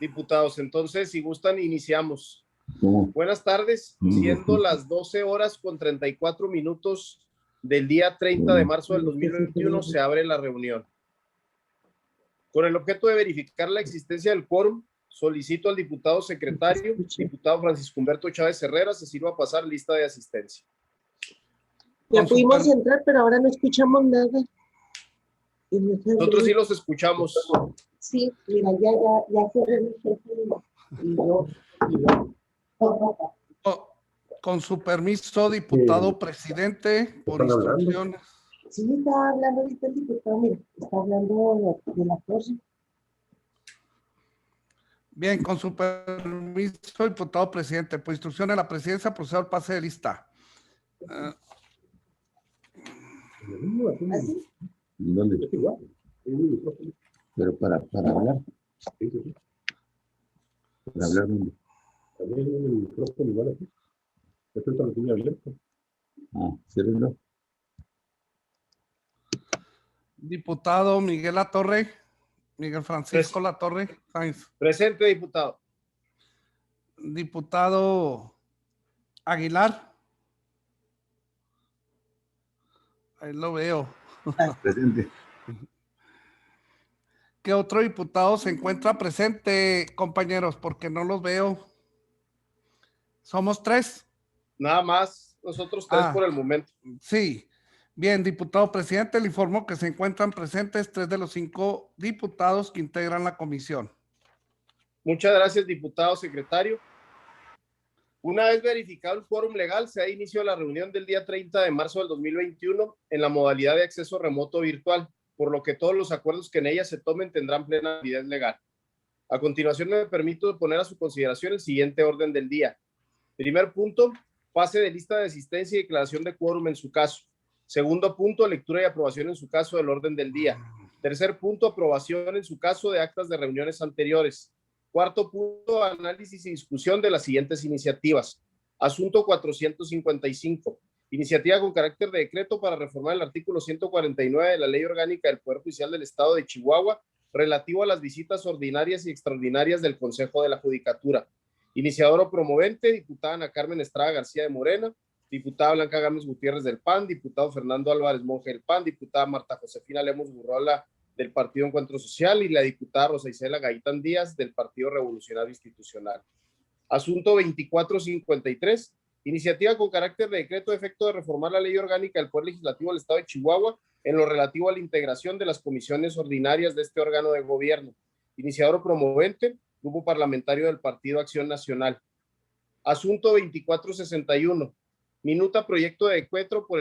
Diputados, entonces, si gustan, iniciamos. Buenas tardes, siendo las 12 horas con 34 minutos del día 30 de marzo del 2021, se abre la reunión. Con el objeto de verificar la existencia del quórum, solicito al diputado secretario, diputado Francisco Humberto Chávez Herrera, se sirva a pasar lista de asistencia. Ya pudimos entrar, pero ahora no escuchamos nada. Nosotros sí los escuchamos. Sí, mira, ya cerré el teléfono y yo. Con su permiso, diputado presidente, por instrucciones. Sí, está hablando ahorita el diputado, mira, está hablando de la cosa. Bien, con su permiso, diputado presidente, por instrucción de la presidencia, procedo al pase de lista. ¿Así? ¿Dónde? Pero para hablar. Para hablar ¿dónde? También en el micrófono igual aquí. Esto está lo tiene abierto. Cierrenlo. Diputado Miguel Latorre, Miguel Francisco Latorre Sáenz. Presente, diputado. Diputado Aguilar. Ahí lo veo. Presente. ¿Qué otro diputado se encuentra presente, compañeros? Porque no los veo. ¿Somos tres? Nada más, nosotros tres por el momento. Sí. Bien, diputado presidente, le informo que se encuentran presentes 3 de los 5 diputados que integran la comisión. Muchas gracias, diputado secretario. Una vez verificado el quórum legal, se da inicio a la reunión del día 30 de marzo del 2021 en la modalidad de acceso remoto virtual, por lo que todos los acuerdos que en ella se tomen tendrán plena validez legal. A continuación, me permito poner a su consideración el siguiente orden del día. Primer punto, pase de lista de asistencia y declaración de quórum en su caso. Segundo punto, lectura y aprobación en su caso del orden del día. Tercer punto, aprobación en su caso de actas de reuniones anteriores. Cuarto punto, análisis y discusión de las siguientes iniciativas. Asunto 455. Iniciativa con carácter de decreto para reformar el artículo 149 de la Ley Orgánica del Poder Judicial del Estado de Chihuahua relativo a las visitas ordinarias y extraordinarias del Consejo de la Judicatura. Iniciador o promovente, diputada Ana Carmen Estrada García de Morena, diputada Blanca Gámez Gutiérrez del PAN, diputado Fernando Álvarez Monge del PAN, diputada Marta Josefina Lemos Burrola del Partido Encuentro Social y la diputada Rosa Isela Gaitán Díaz del Partido Revolucionario Institucional. Asunto 2453, iniciativa con carácter de decreto de efecto de reformar la Ley Orgánica del Poder Legislativo del Estado de Chihuahua en lo relativo a la integración de las comisiones ordinarias de este órgano de gobierno. Iniciador o promovente, Grupo Parlamentario del Partido Acción Nacional. Asunto 2461, minuta proyecto de decreto por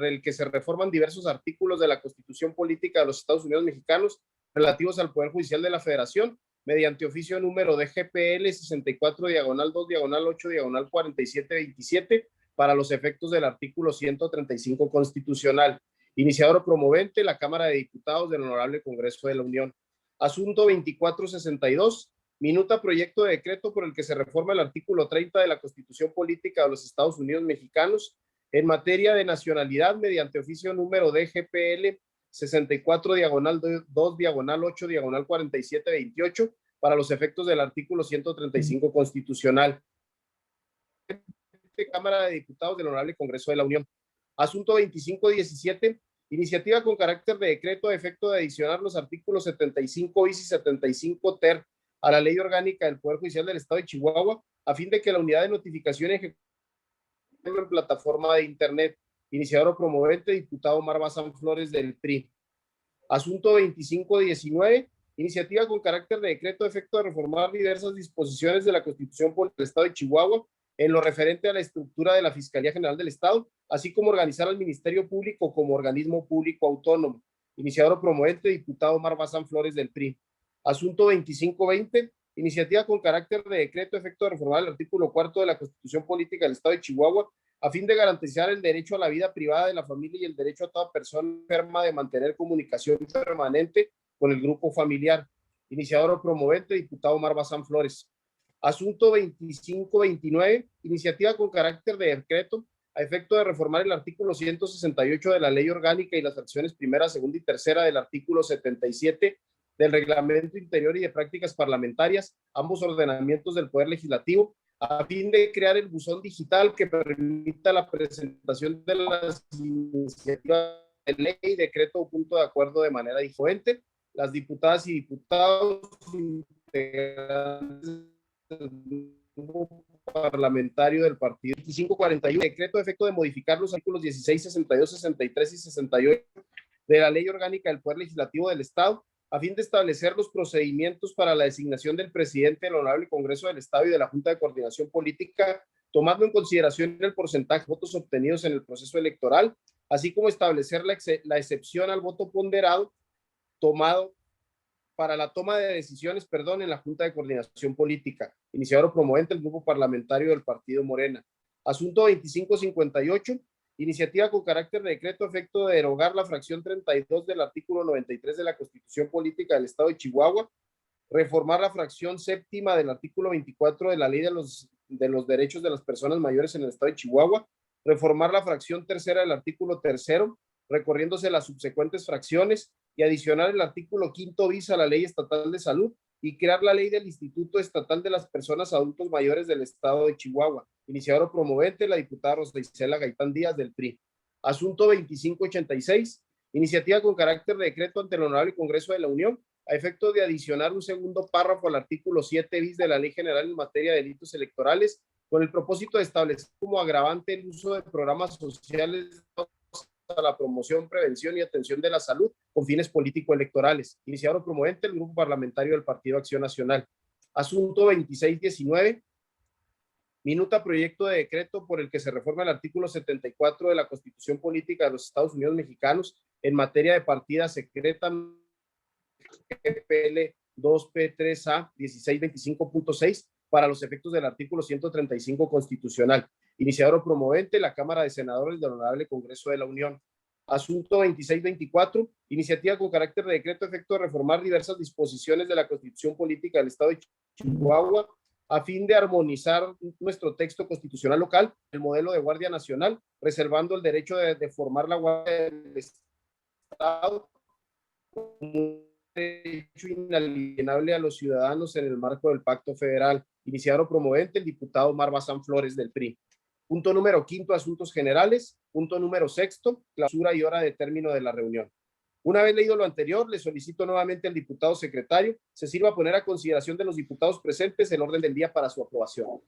el que se reforman diversos artículos de la Constitución Política de los Estados Unidos Mexicanos relativos al Poder Judicial de la Federación mediante oficio número de GPL 64/2/8/4727 para los efectos del artículo 135 constitucional. Iniciador o promovente, la Cámara de Diputados del Honorable Congreso de la Unión. Asunto 2462, minuta proyecto de decreto por el que se reforma el artículo 30 de la Constitución Política de los Estados Unidos Mexicanos en materia de nacionalidad mediante oficio número de GPL 64/2/8/4728 para los efectos del artículo 135 constitucional. Cámara de Diputados del Honorable Congreso de la Unión. Asunto 2517, iniciativa con carácter de decreto a efecto de adicionar los artículos 75 bis y 75 ter a la Ley Orgánica del Poder Judicial del Estado de Chihuahua a fin de que la unidad de notificación ejecutiva en plataforma de internet. Iniciador o promovente, diputado Omar Bazán Flores del PRI. Asunto 2519, iniciativa con carácter de decreto a efecto de reformar diversas disposiciones de la Constitución del Estado de Chihuahua en lo referente a la estructura de la Fiscalía General del Estado, así como organizar al Ministerio Público como organismo público autónomo. Iniciador o promovente, diputado Omar Bazán Flores del PRI. Asunto 2520, iniciativa con carácter de decreto a efecto de reformar el artículo 4 de la Constitución Política del Estado de Chihuahua a fin de garantizar el derecho a la vida privada de la familia y el derecho a toda persona enferma de mantener comunicación permanente con el grupo familiar. Iniciador o promovente, diputado Omar Bazán Flores. Asunto 2529, iniciativa con carácter de decreto a efecto de reformar el artículo 168 de la Ley Orgánica y las fracciones primera, segunda y tercera del artículo 77 del Reglamento Interior y de Prácticas Parlamentarias, ambos ordenamientos del Poder Legislativo, a fin de crear el buzón digital que permita la presentación de las iniciativas de ley, decreto o punto de acuerdo de manera diferente. Las diputadas y diputados integrantes del grupo parlamentario del partido 2541, decreto de efecto de modificar los artículos 16, 62, 63 y 68 de la Ley Orgánica del Poder Legislativo del Estado, a fin de establecer los procedimientos para la designación del presidente del Honorable Congreso del Estado y de la Junta de Coordinación Política, tomando en consideración el porcentaje de votos obtenidos en el proceso electoral, así como establecer la excepción al voto ponderado tomado para la toma de decisiones, en la Junta de Coordinación Política, iniciador o promovente el grupo parlamentario del Partido Morena. Asunto 2558, iniciativa con carácter de decreto a efecto de derogar la fracción 32 del artículo 93 de la Constitución Política del Estado de Chihuahua, reformar la fracción séptima del artículo 24 de la Ley de los Derechos de las Personas Mayores en el Estado de Chihuahua, reformar la fracción tercera del artículo tercero, recorriéndose las subsecuentes fracciones, y adicionar el artículo 5 bis a la Ley Estatal de Salud y crear la ley del Instituto Estatal de las Personas Adultos Mayores del Estado de Chihuahua. Iniciador o promovente, la diputada Rosa Isela Gaitán Díaz del PRI. Asunto 2586, iniciativa con carácter de decreto ante el Honorable Congreso de la Unión, a efecto de adicionar un segundo párrafo al artículo 7 bis de la Ley General en materia de delitos electorales, con el propósito de establecer como agravante el uso de programas sociales a la promoción, prevención y atención de la salud con fines político-electorales. Iniciador o promovente el grupo parlamentario del Partido Acción Nacional. Asunto 2619, minuta proyecto de decreto por el que se reforma el artículo 74 de la Constitución Política de los Estados Unidos Mexicanos en materia de partida secreta PL 2P3A 1625.6 para los efectos del artículo 135 constitucional. Iniciador o promovente, la Cámara de Senadores del Honorable Congreso de la Unión. Asunto 2624, iniciativa con carácter de decreto a efecto de reformar diversas disposiciones de la Constitución Política del Estado de Chihuahua a fin de armonizar nuestro texto constitucional local, el modelo de Guardia Nacional, reservando el derecho de formar la Guardia del Estado como un derecho inalienable a los ciudadanos en el marco del Pacto Federal. Iniciador o promovente, el diputado Omar Bazán Flores del PRI. Punto número 5, asuntos generales. Punto número 6, clausura y hora de término de la reunión. Una vez leído lo anterior, le solicito nuevamente al diputado secretario se sirva a poner a consideración de los diputados presentes el orden del día para su aprobación.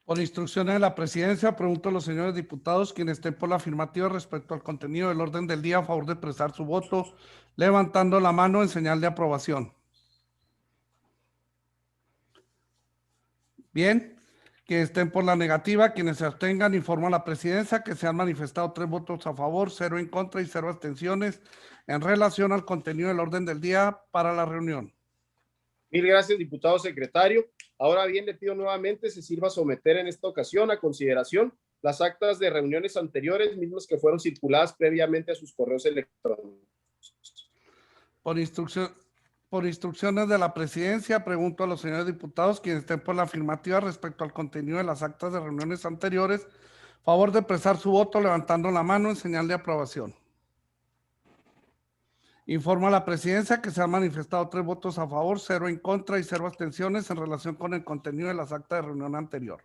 Por instrucciones de la presidencia, pregunto a los señores diputados quienes estén por la afirmativa respecto al contenido del orden del día a favor de expresar su voto, levantando la mano en señal de aprobación. Bien. Quienes estén por la negativa, quienes se abstengan, informo a la presidencia que se han manifestado 3 votos a favor, 0 en contra y 0 abstenciones en relación al contenido del orden del día para la reunión. Mil gracias, diputado secretario. Ahora bien, le pido nuevamente se sirva a someter en esta ocasión a consideración las actas de reuniones anteriores, mismas que fueron circuladas previamente a sus correos electrónicos. Por instrucciones de la presidencia, pregunto a los señores diputados quienes estén por la afirmativa respecto al contenido de las actas de reuniones anteriores, favor de expresar su voto levantando la mano en señal de aprobación. Informo a la presidencia que se han manifestado 3 votos a favor, 0 en contra y 0 abstenciones en relación con el contenido de las actas de reunión anterior.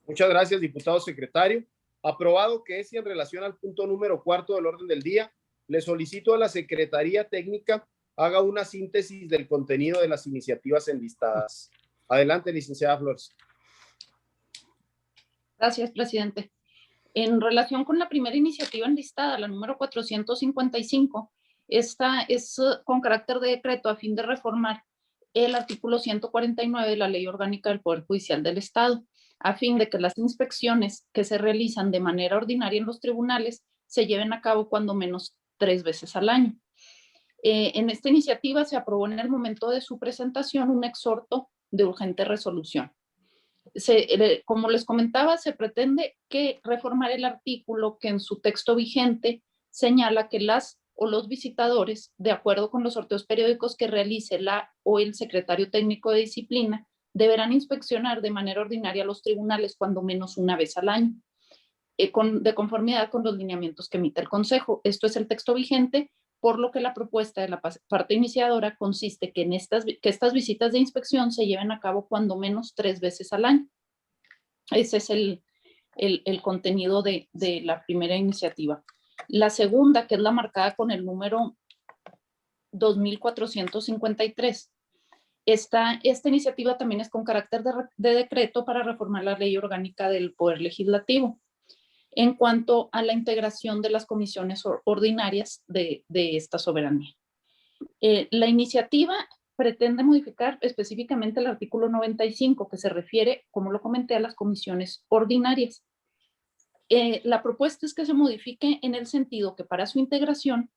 Muchas gracias, diputado secretario. Aprobado que es y en relación al punto número 4 del orden del día, le solicito a la Secretaría Técnica haga una síntesis del contenido de las iniciativas enlistadas. Adelante, licenciada Flores. Gracias, presidente. En relación con la primera iniciativa enlistada, la número 455, esta es con carácter de decreto a fin de reformar el artículo 149 de la Ley Orgánica del Poder Judicial del Estado, a fin de que las inspecciones que se realizan de manera ordinaria en los tribunales se lleven a cabo cuando menos 3 veces al año. En esta iniciativa se aprobó en el momento de su presentación un exhorto de urgente resolución. Como les comentaba, se pretende reformar el artículo que en su texto vigente señala que las o los visitadores, de acuerdo con los sorteos periódicos que realice la o el secretario técnico de disciplina, deberán inspeccionar de manera ordinaria los tribunales cuando menos 1 vez al año, de conformidad con los lineamientos que emite el Consejo. Esto es el texto vigente, por lo que la propuesta de la parte iniciadora consiste que estas visitas de inspección se lleven a cabo cuando menos 3 veces al año. Ese es el contenido de la primera iniciativa. La segunda, que es la marcada con el número 2453. Esta iniciativa también es con carácter de decreto para reformar la ley orgánica del Poder Legislativo en cuanto a la integración de las comisiones ordinarias de esta soberanía. La iniciativa pretende modificar específicamente el artículo 95, que se refiere, como lo comenté, a las comisiones ordinarias. La propuesta es que se modifique en el sentido que para su integración,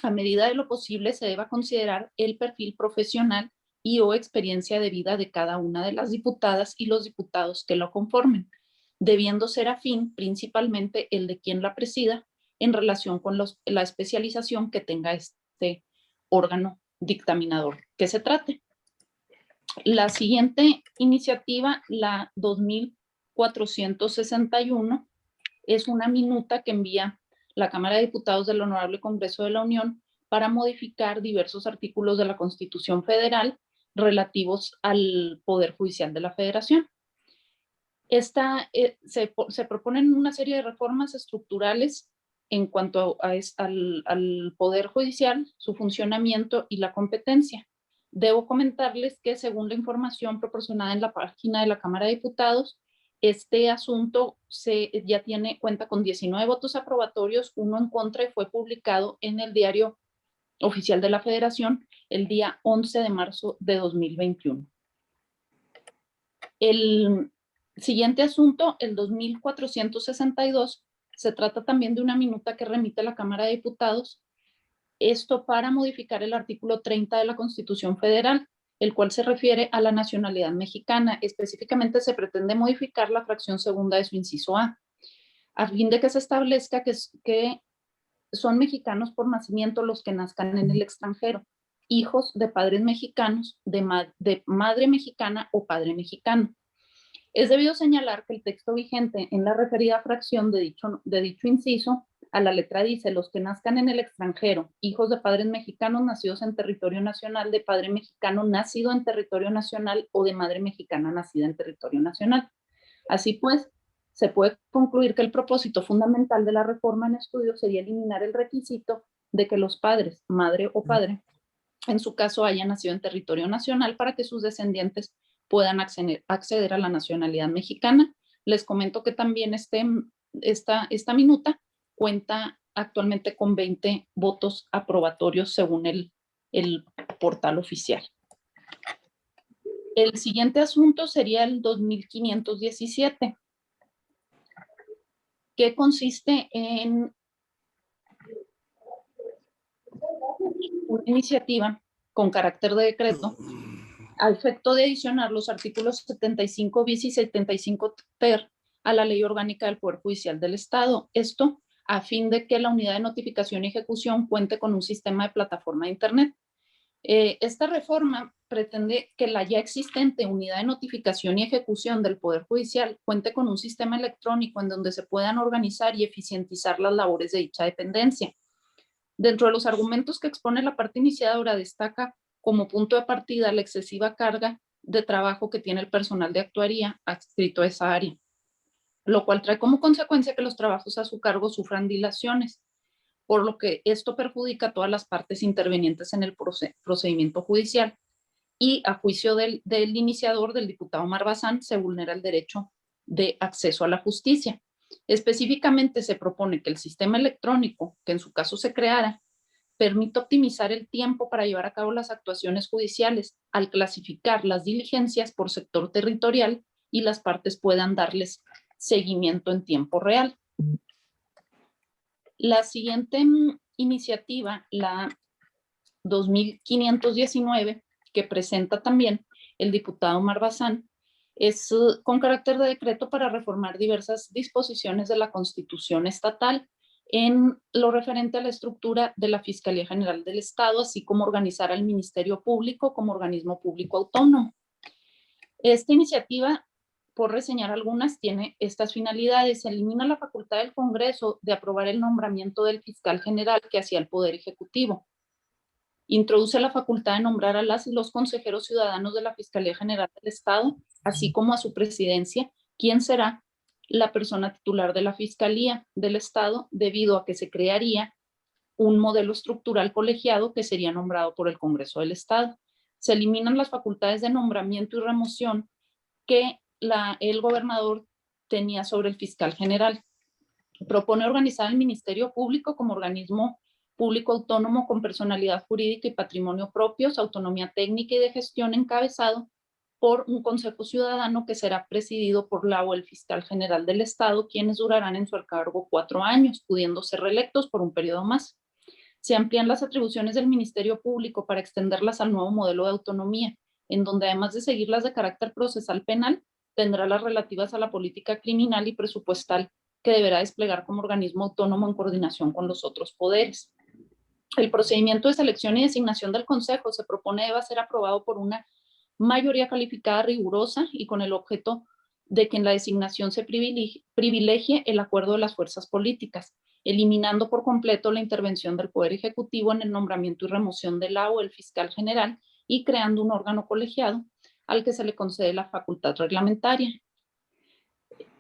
a medida de lo posible, se deba considerar el perfil profesional y o experiencia de vida de cada una de las diputadas y los diputados que lo conformen, debiendo ser afín principalmente el de quien la presida en relación con la especialización que tenga este órgano dictaminador que se trate. La siguiente iniciativa, la 2461, es una minuta que envía la Cámara de Diputados del Honorable Congreso de la Unión para modificar diversos artículos de la Constitución Federal relativos al Poder Judicial de la Federación. Se proponen una serie de reformas estructurales en cuanto al Poder Judicial, su funcionamiento y la competencia. Debo comentarles que según la información proporcionada en la página de la Cámara de Diputados, este asunto ya cuenta con 19 votos aprobatorios, 1 en contra, y fue publicado en el Diario Oficial de la Federación el día 11 de marzo de 2021. El siguiente asunto, el 2462, se trata también de una minuta que remite a la Cámara de Diputados, esto para modificar el artículo 30 de la Constitución Federal, el cual se refiere a la nacionalidad mexicana. Específicamente se pretende modificar la fracción segunda de su inciso A fin de que se establezca que son mexicanos por nacimiento los que nazcan en el extranjero, hijos de padres mexicanos, de madre mexicana o padre mexicano. Es debido señalar que el texto vigente en la referida fracción de dicho inciso, a la letra dice: los que nazcan en el extranjero, hijos de padres mexicanos nacidos en territorio nacional, de padre mexicano nacido en territorio nacional o de madre mexicana nacida en territorio nacional. Así pues, se puede concluir que el propósito fundamental de la reforma en estudio sería eliminar el requisito de que los padres, madre o padre, en su caso hayan nacido en territorio nacional para que sus descendientes puedan acceder a la nacionalidad mexicana. Les comento que también esta minuta cuenta actualmente con 20 votos aprobatorios según el portal oficial. El siguiente asunto sería el 2517, que consiste en una iniciativa con carácter de decreto a efecto de adicionar los artículos 75 bis y 75 ter a la Ley Orgánica del Poder Judicial del Estado. Esto a fin de que la unidad de notificación y ejecución cuente con un sistema de plataforma de Internet. Esta reforma pretende que la ya existente unidad de notificación y ejecución del Poder Judicial cuente con un sistema electrónico en donde se puedan organizar y eficientizar las labores de dicha dependencia. Dentro de los argumentos que expone la parte iniciadora, destaca como punto de partida la excesiva carga de trabajo que tiene el personal de actuaría adscrito a esa área, lo cual trae como consecuencia que los trabajos a su cargo sufran dilaciones, por lo que esto perjudica a todas las partes intervenientes en el procedimiento judicial, y a juicio del iniciador, del diputado Omar Bazán, se vulnera el derecho de acceso a la justicia. Específicamente se propone que el sistema electrónico, que en su caso se creara, permite optimizar el tiempo para llevar a cabo las actuaciones judiciales al clasificar las diligencias por sector territorial y las partes puedan darles seguimiento en tiempo real. La siguiente iniciativa, la 2519, que presenta también el diputado Omar Bazán, es con carácter de decreto para reformar diversas disposiciones de la Constitución estatal en lo referente a la estructura de la Fiscalía General del Estado, así como organizar al Ministerio Público como organismo público autónomo. Esta iniciativa por reseñar algunas, tiene estas finalidades. Se elimina la facultad del Congreso de aprobar el nombramiento del fiscal general que hacía el Poder Ejecutivo. Introduce la facultad de nombrar a las y los consejeros ciudadanos de la Fiscalía General del Estado, así como a su presidencia, quien será la persona titular de la Fiscalía del Estado, debido a que se crearía un modelo estructural colegiado que sería nombrado por el Congreso del Estado. Se eliminan las facultades de nombramiento y remoción que el gobernador tenía sobre el fiscal general. Propone organizar el Ministerio Público como organismo público autónomo con personalidad jurídica y patrimonio propios, autonomía técnica y de gestión, encabezado por un Consejo Ciudadano que será presidido por la o el fiscal general del Estado, quienes durarán en su cargo 4 años, pudiendo ser reelectos por un periodo más. Se amplían las atribuciones del Ministerio Público para extenderlas al nuevo modelo de autonomía, en donde además de seguir las de carácter procesal penal, tendrá las relativas a la política criminal y presupuestal que deberá desplegar como organismo autónomo en coordinación con los otros poderes. El procedimiento de selección y designación del Consejo se propone deba ser aprobado por una mayoría calificada rigurosa y con el objeto de que en la designación se privilegie el acuerdo de las fuerzas políticas, eliminando por completo la intervención del Poder Ejecutivo en el nombramiento y remoción del o el fiscal general y creando un órgano colegiado al que se le concede la facultad reglamentaria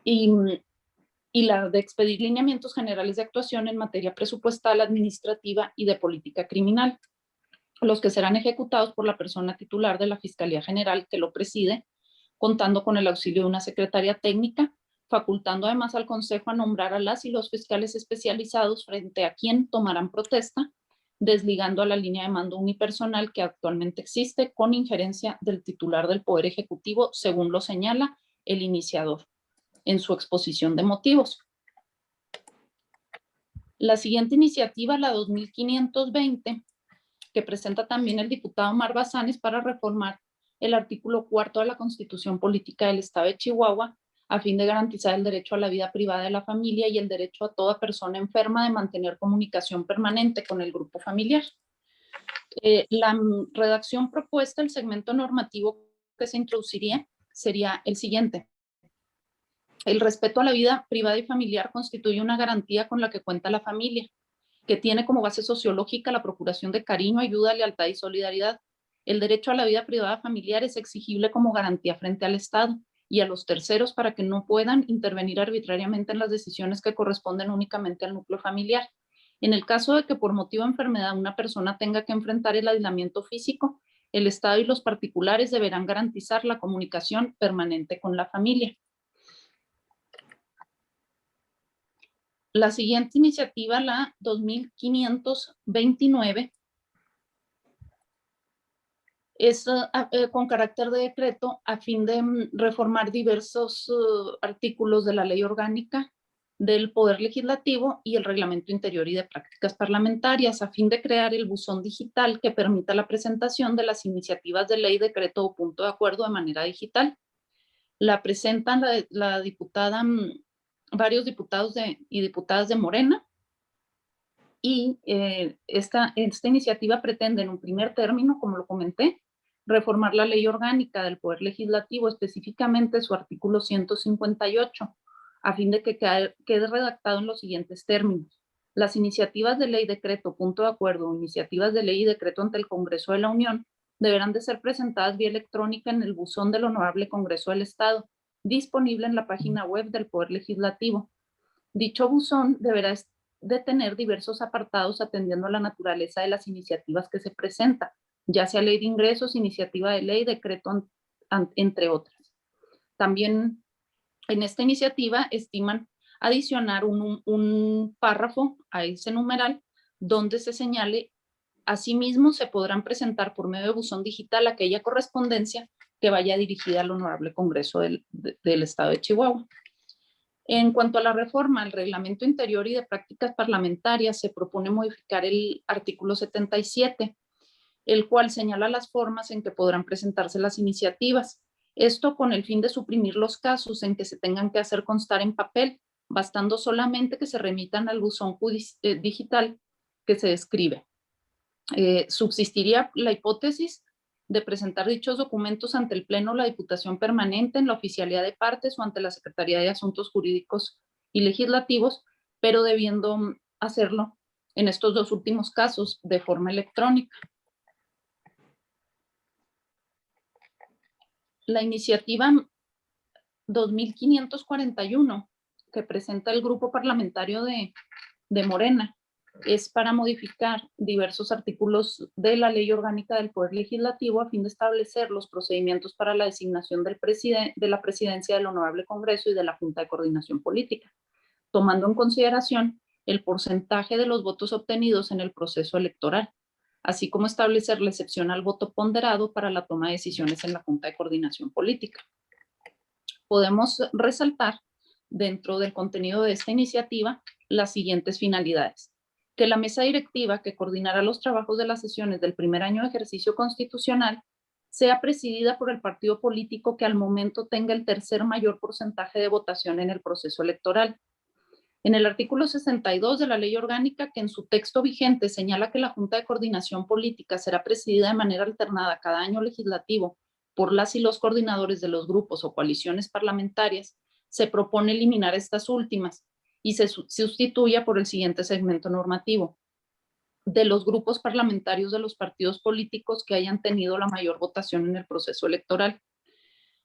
y la de expedir lineamientos generales de actuación en materia presupuestal, administrativa y de política criminal, los que serán ejecutados por la persona titular de la Fiscalía General que lo preside, contando con el auxilio de una secretaria técnica, facultando además al Consejo a nombrar a las y los fiscales especializados frente a quien tomarán protesta, desligando a la línea de mando unipersonal que actualmente existe con injerencia del titular del Poder Ejecutivo, según lo señala el iniciador en su exposición de motivos. La siguiente iniciativa, la 2520, que presenta también el diputado Omar Bazanes para reformar el artículo 4 de la Constitución Política del Estado de Chihuahua, a fin de garantizar el derecho a la vida privada de la familia y el derecho a toda persona enferma de mantener comunicación permanente con el grupo familiar. La redacción propuesta, el segmento normativo que se introduciría sería el siguiente. El respeto a la vida privada y familiar constituye una garantía con la que cuenta la familia, que tiene como base sociológica la procuración de cariño, ayuda, lealtad y solidaridad. El derecho a la vida privada familiar es exigible como garantía frente al Estado y a los terceros para que no puedan intervenir arbitrariamente en las decisiones que corresponden únicamente al núcleo familiar. En el caso de que por motivo de enfermedad una persona tenga que enfrentar el aislamiento físico, el Estado y los particulares deberán garantizar la comunicación permanente con la familia. La siguiente iniciativa, la 2529, es con carácter de decreto a fin de reformar diversos artículos de la ley orgánica del Poder Legislativo y el Reglamento Interior y de Prácticas Parlamentarias, a fin de crear el buzón digital que permita la presentación de las iniciativas de ley, decreto o punto de acuerdo de manera digital. La presentan la diputada, varios diputados y diputadas de Morena, y esta iniciativa pretende en un primer término, como lo comenté, reformar la ley orgánica del Poder Legislativo, específicamente su artículo 158, a fin de que quede redactado en los siguientes términos. Las iniciativas de ley, decreto, punto de acuerdo o iniciativas de ley y decreto ante el Congreso de la Unión deberán de ser presentadas vía electrónica en el buzón del Honorable Congreso del Estado, disponible en la página web del Poder Legislativo. Dicho buzón deberá de tener diversos apartados atendiendo a la naturaleza de las iniciativas que se presentan, ya sea ley de ingresos, iniciativa de ley, decreto, entre otras. También en esta iniciativa estiman adicionar un párrafo a ese numeral donde se señale: asimismo se podrán presentar por medio de buzón digital aquella correspondencia que vaya dirigida al Honorable Congreso del Estado de Chihuahua. En cuanto a la reforma al Reglamento Interior y de Prácticas Parlamentarias, se propone modificar el artículo 77, el cual señala las formas en que podrán presentarse las iniciativas. Esto con el fin de suprimir los casos en que se tengan que hacer constar en papel, bastando solamente que se remitan al buzón digital que se describe. Subsistiría la hipótesis de presentar dichos documentos ante el Pleno o la Diputación Permanente en la oficialidad de partes o ante la Secretaría de Asuntos Jurídicos y Legislativos, pero debiendo hacerlo en estos dos últimos casos de forma electrónica. La iniciativa 2541 que presenta el grupo parlamentario de Morena es para modificar diversos artículos de la Ley Orgánica del Poder Legislativo a fin de establecer los procedimientos para la designación de la presidencia del Honorable Congreso y de la Junta de Coordinación Política, tomando en consideración el porcentaje de los votos obtenidos en el proceso electoral, así como establecer la excepción al voto ponderado para la toma de decisiones en la Junta de Coordinación Política. Podemos resaltar dentro del contenido de esta iniciativa las siguientes finalidades: que la mesa directiva que coordinará los trabajos de las sesiones del primer año de ejercicio constitucional sea presidida por el partido político que al momento tenga el tercer mayor porcentaje de votación en el proceso electoral. En el artículo 62 de la Ley Orgánica, que en su texto vigente señala que la Junta de Coordinación Política será presidida de manera alternada cada año legislativo por las y los coordinadores de los grupos o coaliciones parlamentarias, se propone eliminar estas últimas y se sustituya por el siguiente segmento normativo: de los grupos parlamentarios de los partidos políticos que hayan tenido la mayor votación en el proceso electoral.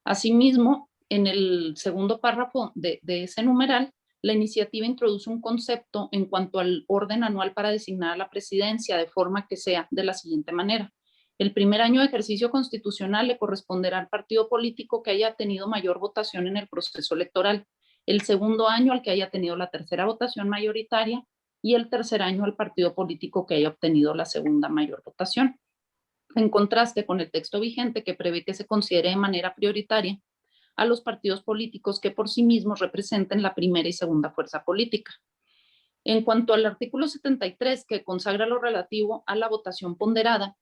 Asimismo, en el segundo párrafo de ese numeral, la iniciativa introduce un concepto en cuanto al orden anual para designar a la presidencia, de forma que sea de la siguiente manera: el primer año de ejercicio constitucional le corresponderá al partido político que haya tenido mayor votación en el proceso electoral, el segundo año al que haya tenido la tercera votación mayoritaria y el tercer año al partido político que haya obtenido la segunda mayor votación. En contraste con el texto vigente, que prevé que se considere de manera prioritaria a los partidos políticos que por sí mismos representen la primera y segunda fuerza política. En cuanto al artículo 73, que consagra lo relativo a la votación ponderada,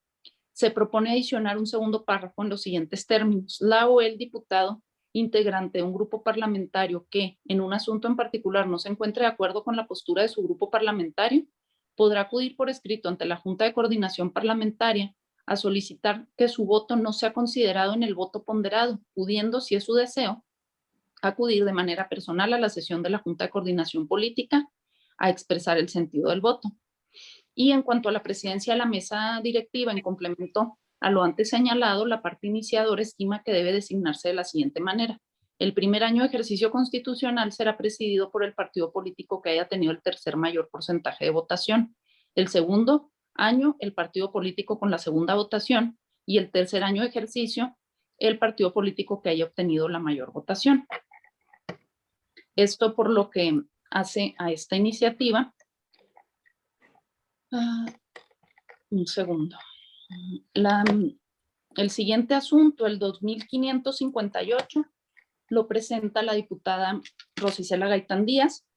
se propone adicionar un segundo párrafo en los siguientes términos: la o el diputado integrante de un grupo parlamentario que en un asunto en particular no se encuentre de acuerdo con la postura de su grupo parlamentario podrá acudir por escrito ante la Junta de Coordinación Parlamentaria a solicitar que su voto no sea considerado en el voto ponderado, pudiendo, si es su deseo, acudir de manera personal a la sesión de la Junta de Coordinación Política a expresar el sentido del voto. Y en cuanto a la presidencia de la mesa directiva, en complemento a lo antes señalado, la parte iniciadora estima que debe designarse de la siguiente manera: el primer año de ejercicio constitucional será presidido por el partido político que haya tenido el tercer mayor porcentaje de votación, el segundo año el partido político con la segunda votación y el tercer año de ejercicio el partido político que haya obtenido la mayor votación. Esto por lo que hace a esta iniciativa. Un segundo. El siguiente asunto, el 2558, lo presenta la diputada Rosicela Gaitán Díaz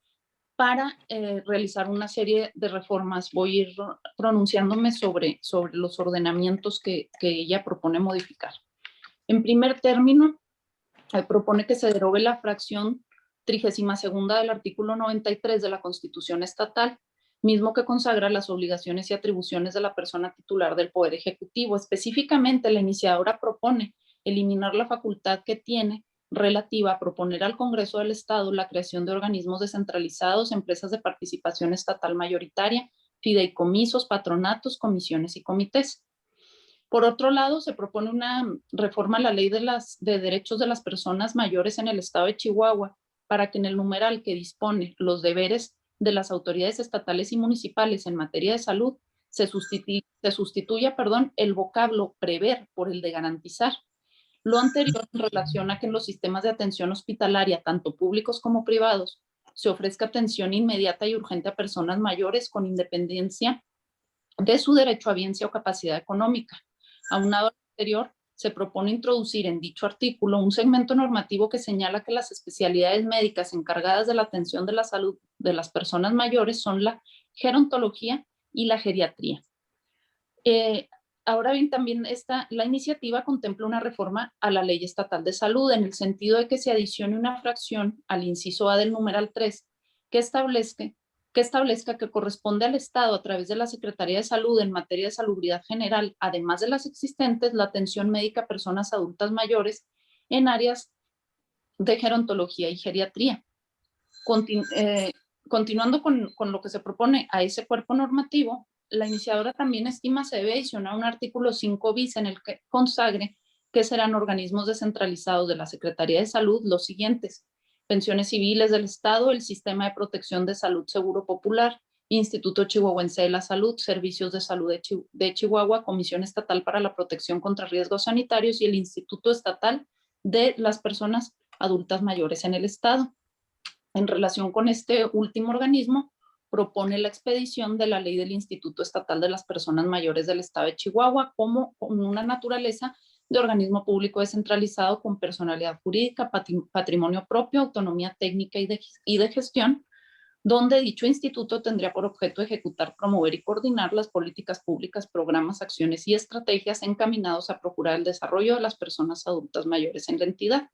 para realizar una serie de reformas. Voy a ir pronunciándome sobre los ordenamientos que ella propone modificar. En primer término, propone que se derogue la fracción 32ª del artículo 93 de la Constitución Estatal, mismo que consagra las obligaciones y atribuciones de la persona titular del Poder Ejecutivo. Específicamente, la iniciadora propone eliminar la facultad que tiene relativa a proponer al Congreso del Estado la creación de organismos descentralizados, empresas de participación estatal mayoritaria, fideicomisos, patronatos, comisiones y comités. Por otro lado, se propone una reforma a la Ley de Derechos de las Personas Mayores en el Estado de Chihuahua, para que en el numeral que dispone los deberes de las autoridades estatales y municipales en materia de salud se sustituya el vocablo prever por el de garantizar. Lo anterior en relación a que en los sistemas de atención hospitalaria, tanto públicos como privados, se ofrezca atención inmediata y urgente a personas mayores con independencia de su derecho a biencia o capacidad económica. Aunado al anterior, se propone introducir en dicho artículo un segmento normativo que señala que las especialidades médicas encargadas de la atención de la salud de las personas mayores son la gerontología y la geriatría. Ahora bien, también la iniciativa contempla una reforma a la Ley Estatal de Salud en el sentido de que se adicione una fracción al inciso A del numeral 3 que establezca que establezca que corresponde al Estado, a través de la Secretaría de Salud en materia de salubridad general, además de las existentes, la atención médica a personas adultas mayores en áreas de gerontología y geriatría. Continuando con lo que se propone a ese cuerpo normativo, la iniciadora también estima se debe adicionar un artículo 5 bis en el que consagre que serán organismos descentralizados de la Secretaría de Salud los siguientes: pensiones civiles del Estado, el Sistema de Protección de Salud Seguro Popular, Instituto Chihuahuense de la Salud, Servicios de Salud de Chihuahua, Comisión Estatal para la Protección contra Riesgos Sanitarios y el Instituto Estatal de las Personas Adultas Mayores en el Estado. En relación con este último organismo, propone la expedición de la ley del Instituto Estatal de las Personas Mayores del Estado de Chihuahua como con una naturaleza de organismo público descentralizado con personalidad jurídica, patrimonio propio, autonomía técnica y de gestión, donde dicho instituto tendría por objeto ejecutar, promover y coordinar las políticas públicas, programas, acciones y estrategias encaminados a procurar el desarrollo de las personas adultas mayores en la entidad.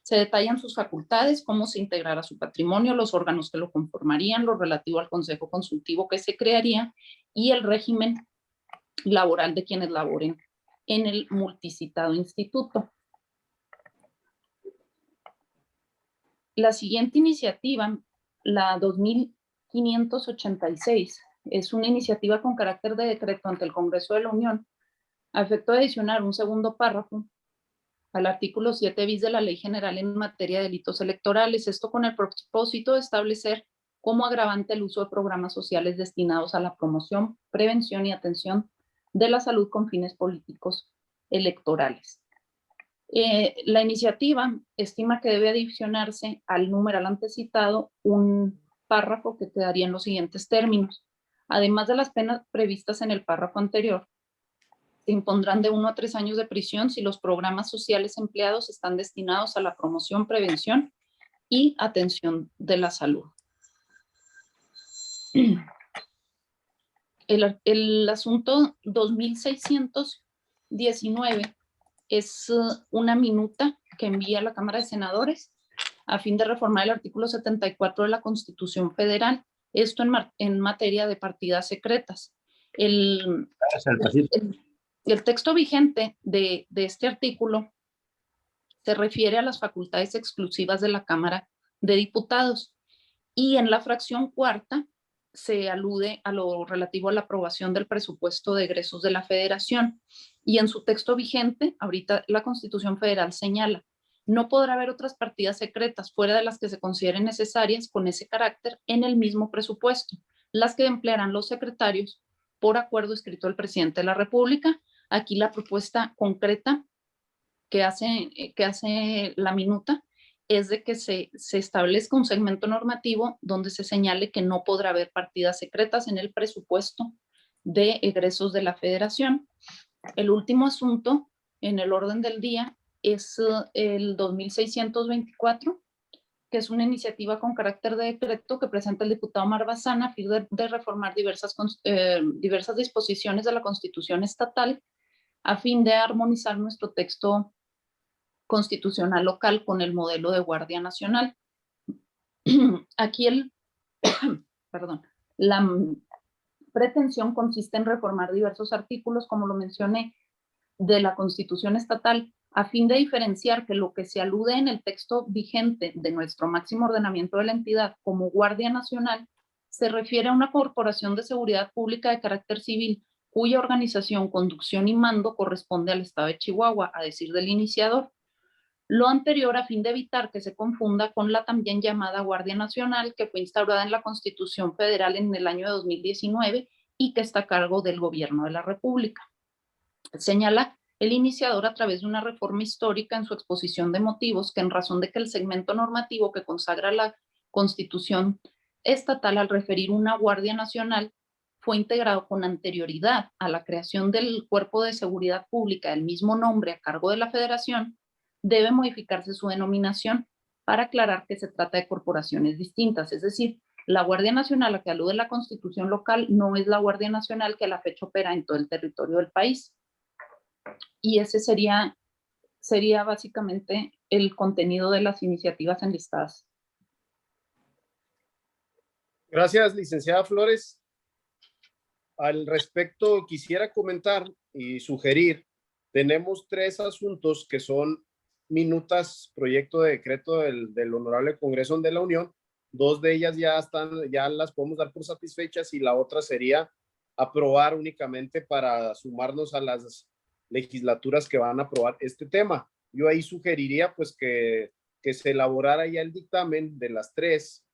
Se detallan sus facultades, cómo se integrará su patrimonio, los órganos que lo conformarían, lo relativo al consejo consultivo que se crearía y el régimen laboral de quienes laboren en el multicitado instituto. La siguiente iniciativa, la 2586, es una iniciativa con carácter de decreto ante el Congreso de la Unión a efecto de adicionar un segundo párrafo al artículo 7 bis de la Ley General en materia de delitos electorales, esto con el propósito de establecer como agravante el uso de programas sociales destinados a la promoción, prevención y atención de la salud con fines políticos electorales. La iniciativa estima que debe adicionarse al numeral antecitado un párrafo que quedaría en los siguientes términos. Además de las penas previstas en el párrafo anterior, se impondrán de 1 a 3 años de prisión si los programas sociales empleados están destinados a la promoción, prevención y atención de la salud. El asunto 2619 es una minuta que envía a la Cámara de Senadores a fin de reformar el artículo 74 de la Constitución Federal, esto en materia de partidas secretas. El texto vigente de este artículo se refiere a las facultades exclusivas de la Cámara de Diputados y en la fracción cuarta se alude a lo relativo a la aprobación del presupuesto de egresos de la Federación y en su texto vigente, ahorita la Constitución Federal señala: no podrá haber otras partidas secretas fuera de las que se consideren necesarias con ese carácter en el mismo presupuesto, las que emplearán los secretarios por acuerdo escrito del presidente de la República. Aquí la propuesta concreta que hace la minuta es de que se establezca un segmento normativo donde se señale que no podrá haber partidas secretas en el presupuesto de egresos de la Federación. El último asunto en el orden del día es el 2624, que es una iniciativa con carácter de decreto que presenta el diputado Omar Bazán a fin de reformar diversas disposiciones de la Constitución estatal a fin de armonizar nuestro texto constitucional local con el modelo de Guardia Nacional. Aquí la pretensión consiste en reformar diversos artículos, como lo mencioné, de la Constitución estatal, a fin de diferenciar que lo que se alude en el texto vigente de nuestro máximo ordenamiento de la entidad como Guardia Nacional se refiere a una corporación de seguridad pública de carácter civil cuya organización, conducción y mando corresponde al Estado de Chihuahua, a decir del iniciador. Lo anterior a fin de evitar que se confunda con la también llamada Guardia Nacional, que fue instaurada en la Constitución Federal en el año 2019 y que está a cargo del Gobierno de la República. Señala el iniciador a través de una reforma histórica en su exposición de motivos que en razón de que el segmento normativo que consagra la Constitución estatal al referir una Guardia Nacional fue integrado con anterioridad a la creación del Cuerpo de Seguridad Pública del mismo nombre a cargo de la Federación, debe modificarse su denominación para aclarar que se trata de corporaciones distintas. Es decir, la Guardia Nacional a la que alude la Constitución local no es la Guardia Nacional que a la fecha opera en todo el territorio del país. Y ese sería básicamente el contenido de las iniciativas enlistadas. Gracias, licenciada Flores. Al respecto, quisiera comentar y sugerir, tenemos 3 asuntos que son minutas, proyecto de decreto del Honorable Congreso de la Unión. 2 de ellas ya las podemos dar por satisfechas, y la otra sería aprobar únicamente para sumarnos a las legislaturas que van a aprobar este tema. Yo ahí sugeriría pues que se elaborara ya el dictamen de las 3.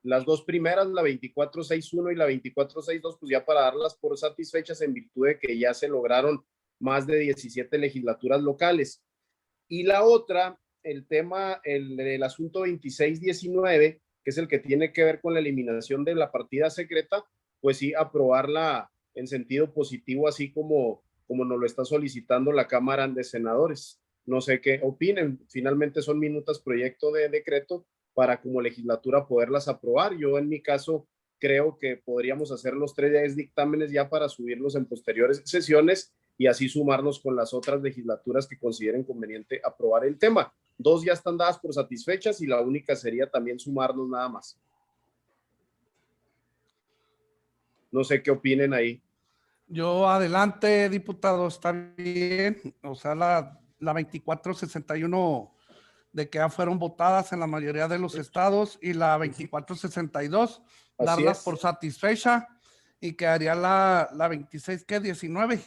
Las 2 primeras, la 2461 y la 2462, pues ya para darlas por satisfechas en virtud de que ya se lograron más de 17 legislaturas locales. Y la otra, el tema, el asunto 2619, que es el que tiene que ver con la eliminación de la partida secreta, pues sí, aprobarla en sentido positivo, así como nos lo está solicitando la Cámara de Senadores. No sé qué opinen. Finalmente son minutas proyecto de decreto para como legislatura poderlas aprobar. Yo en mi caso creo que podríamos hacer los 3 dictámenes ya para subirlos en posteriores sesiones y así sumarnos con las otras legislaturas que consideren conveniente aprobar el tema. 2 ya están dadas por satisfechas y la única sería también sumarnos nada más. No sé qué opinen ahí. Yo adelante, diputado, está bien. O sea, la 2461 de que ya fueron votadas en la mayoría de los estados, y la 2462 darlas por satisfecha, y quedaría la 26, ¿qué? 19.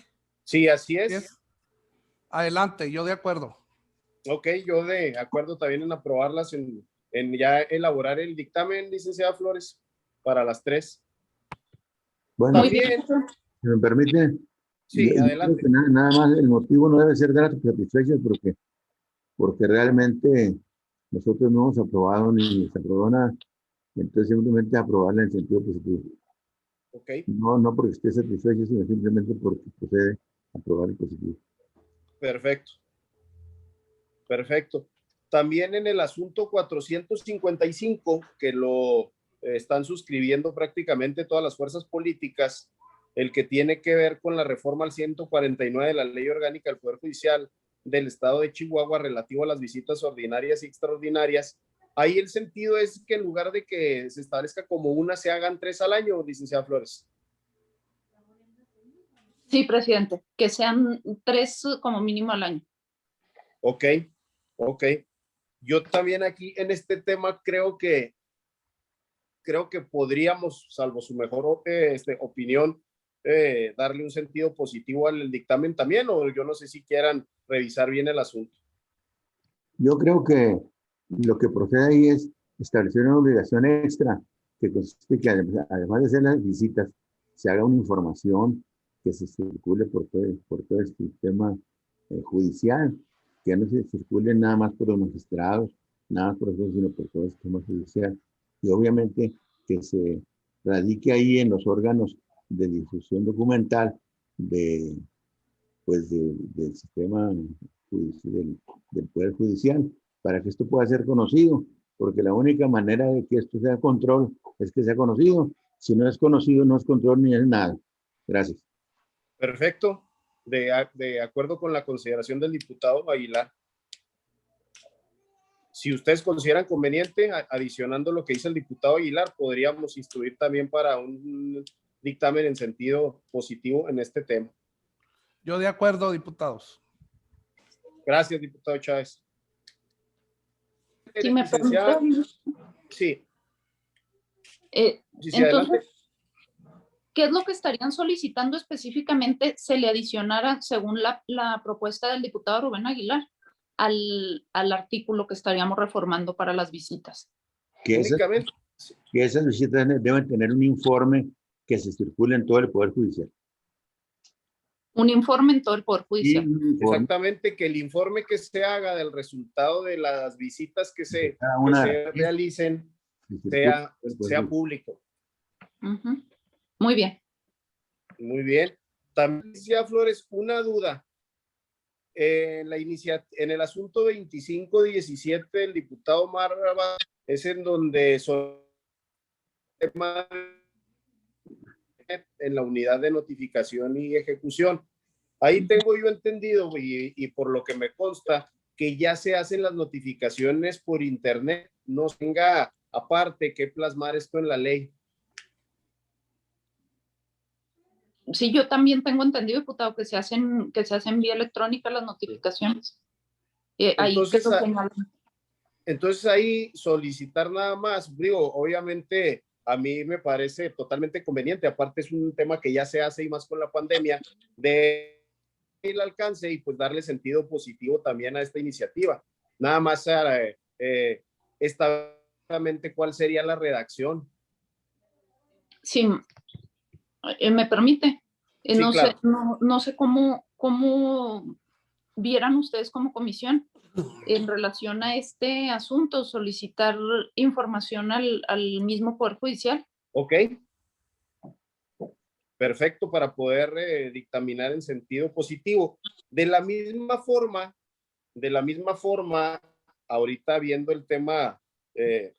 Sí, así es. Adelante, yo de acuerdo. Ok, yo de acuerdo también en aprobarlas, en ya elaborar el dictamen, licenciada Flores, para las 3. Bueno, Muy bien. si me permite, Sí, yo adelante. creo que nada más el motivo no debe ser dar satisfechos porque realmente nosotros no hemos aprobado ni se aprobó nada, entonces simplemente aprobarla en sentido positivo. Ok, No porque esté satisfecho, sino simplemente porque procede a aprobar el positivo. perfecto. Perfecto. También en el asunto 455, que lo están suscribiendo prácticamente todas las fuerzas políticas, el que tiene que ver con la reforma al 149 de la Ley Orgánica del Poder Judicial del Estado de Chihuahua relativo a las visitas ordinarias y extraordinarias. Ahí el sentido es que en lugar de que se establezca como una, se hagan 3 al año, licenciada Flores. Sí, presidente, que sean 3 como mínimo al año. Ok. Yo también aquí en este tema creo que podríamos, salvo su mejor opinión, darle un sentido positivo al dictamen también, o yo no sé si quieran revisar bien el asunto. Yo creo que lo que procede ahí es establecer una obligación extra que consiste que además de hacer las visitas, se haga una información que se circule por todo el sistema judicial, que no se circule nada más por los magistrados, nada más por eso, sino por todo el sistema judicial. Y obviamente que se radique ahí en los órganos de difusión documental del sistema del Poder Judicial, para que esto pueda ser conocido, porque la única manera de que esto sea control es que sea conocido. Si no es conocido, no es control ni es nada. Gracias. Perfecto. De acuerdo con la consideración del diputado Aguilar. Si ustedes consideran conveniente, adicionando lo que dice el diputado Aguilar, podríamos instruir también para un dictamen en sentido positivo en este tema. Yo de acuerdo, diputados. Gracias, diputado Chávez. Si me permite, Sí. entonces, adelante. ¿qué es lo que estarían solicitando específicamente se le adicionara, según la propuesta del diputado Rubén Aguilar, al artículo que estaríamos reformando para las visitas? Que Únicamente. esas visitas deben tener un informe que se circule en todo el Poder Judicial. Un informe en todo el Poder Judicial. Exactamente, que el informe que se haga del resultado de las visitas que se realicen sea público. Uh-huh. Muy bien. Muy bien. También decía Flores, una duda. En el asunto 2517 del diputado Marra es en donde en la unidad de notificación y ejecución. Ahí tengo yo entendido y por lo que me consta que ya se hacen las notificaciones por internet, no tenga aparte que plasmar esto en la ley. Sí, yo también tengo entendido, diputado, que se hacen vía electrónica las notificaciones. Ahí Entonces, quedó señalado. Entonces ahí solicitar nada más, digo, obviamente a mí me parece totalmente conveniente, aparte es un tema que ya se hace y más con la pandemia, de el alcance y pues darle sentido positivo también a esta iniciativa. Nada más exactamente cuál sería la redacción. Sí, me permite. Sí, No sé, claro. no sé cómo vieran ustedes como comisión en relación a este asunto, solicitar información al mismo Poder Judicial. Ok. Perfecto para poder dictaminar en sentido positivo. De la misma forma, ahorita viendo el tema de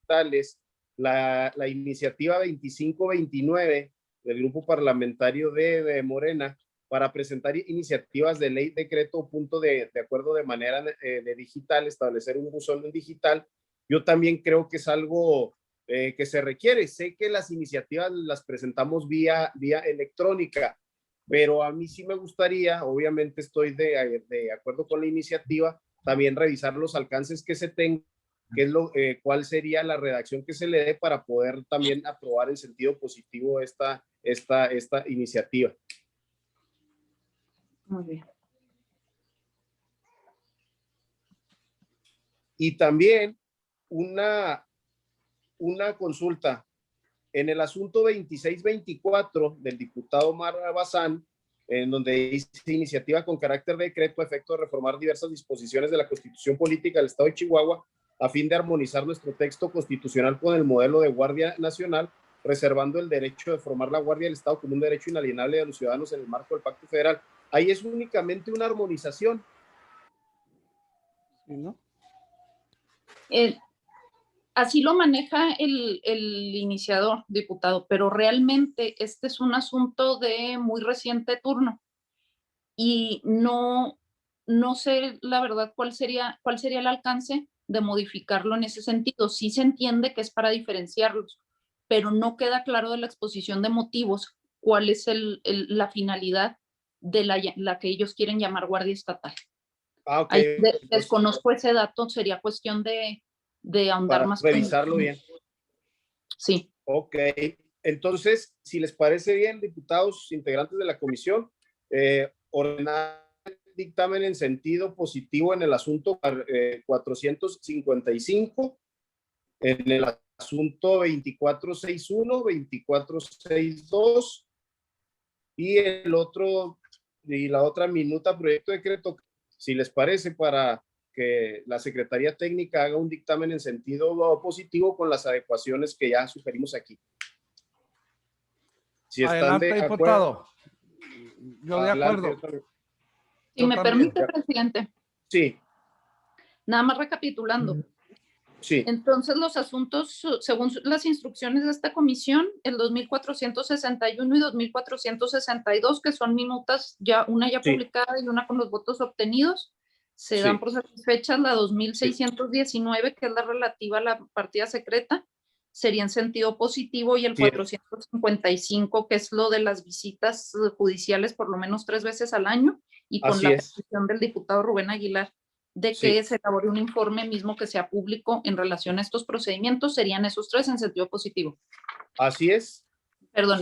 tales, la iniciativa 2529 del grupo parlamentario de Morena para presentar iniciativas de ley, decreto o punto de acuerdo de manera de digital, establecer un buzón digital. Yo también creo que es algo que se requiere. Sé que las iniciativas las presentamos vía electrónica, pero a mí sí me gustaría, obviamente estoy de acuerdo con la iniciativa, también revisar los alcances que se tengan, cuál sería la redacción que se le dé para poder también aprobar en sentido positivo esta iniciativa. Muy bien. Y también una consulta. En el asunto 2624 del diputado Omar Bazán, en donde dice iniciativa con carácter de decreto a efecto de reformar diversas disposiciones de la Constitución Política del Estado de Chihuahua a fin de armonizar nuestro texto constitucional con el modelo de Guardia Nacional, reservando el derecho de formar la Guardia del Estado como un derecho inalienable de los ciudadanos en el marco del Pacto Federal. Ahí es únicamente una armonización. ¿Sí, no? Así lo maneja el iniciador, diputado, pero realmente este es un asunto de muy reciente turno y no sé la verdad cuál sería el alcance de modificarlo en ese sentido. Sí se entiende que es para diferenciarlos, pero no queda claro de la exposición de motivos cuál es la finalidad de la que ellos quieren llamar Guardia Estatal. Ok. Ahí desconozco ese dato, sería cuestión de ahondar Para más. revisarlo bien. Sí. Ok. Entonces, si les parece bien, diputados integrantes de la comisión, ordenar el dictamen en sentido positivo en el asunto 455, en el asunto 2461, 2462 y la otra minuta proyecto de decreto, si les parece, para que la Secretaría Técnica haga un dictamen en sentido positivo con las adecuaciones que ya sugerimos aquí. Si están Adelante, de diputado. Yo de adelante, acuerdo. Si me también. permite, presidente. Sí. Nada más recapitulando. Sí. Entonces, los asuntos, según las instrucciones de esta comisión, el 2461 y 2462, que son minutas, una ya publicada y una con los votos obtenidos, se dan por satisfechas. La 2619, que es la relativa a la partida secreta, sería en sentido positivo, y el 455, que es lo de las visitas judiciales por lo menos 3 veces al año, y con la petición del diputado Rubén Aguilar de que se elabore un informe mismo que sea público en relación a estos procedimientos. Serían esos 3 en sentido positivo. Así es. Perdón,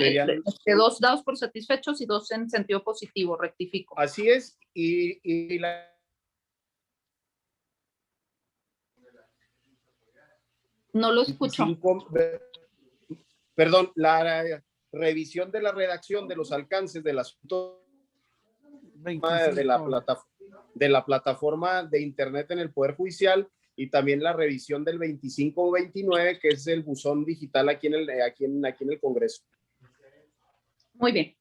2 dados por satisfechos y 2 en sentido positivo, rectifico. Así es. Y no lo escucho. Perdón, la revisión de la redacción de los alcances del asunto 25. de la plataforma de internet en el Poder Judicial, y también la revisión del 2529, que es el buzón digital aquí en el Congreso. Muy bien.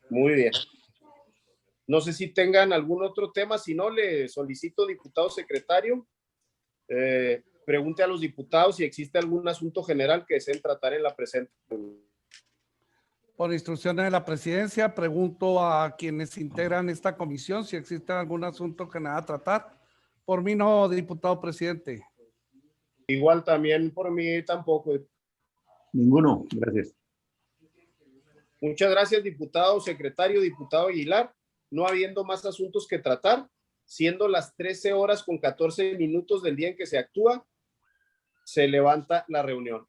Muy bien. No sé si tengan algún otro tema, si no, le solicito, diputado secretario, pregunte a los diputados si existe algún asunto general que deseen tratar en la presente. Por instrucciones de la presidencia, pregunto a quienes integran esta comisión si existe algún asunto que nada tratar. Por mí no, diputado presidente. Igual también por mí tampoco. Ninguno, gracias. Muchas gracias, diputado secretario, diputado Aguilar. No habiendo más asuntos que tratar, siendo las 13 horas con 14 minutos del día en que se actúa, se levanta la reunión.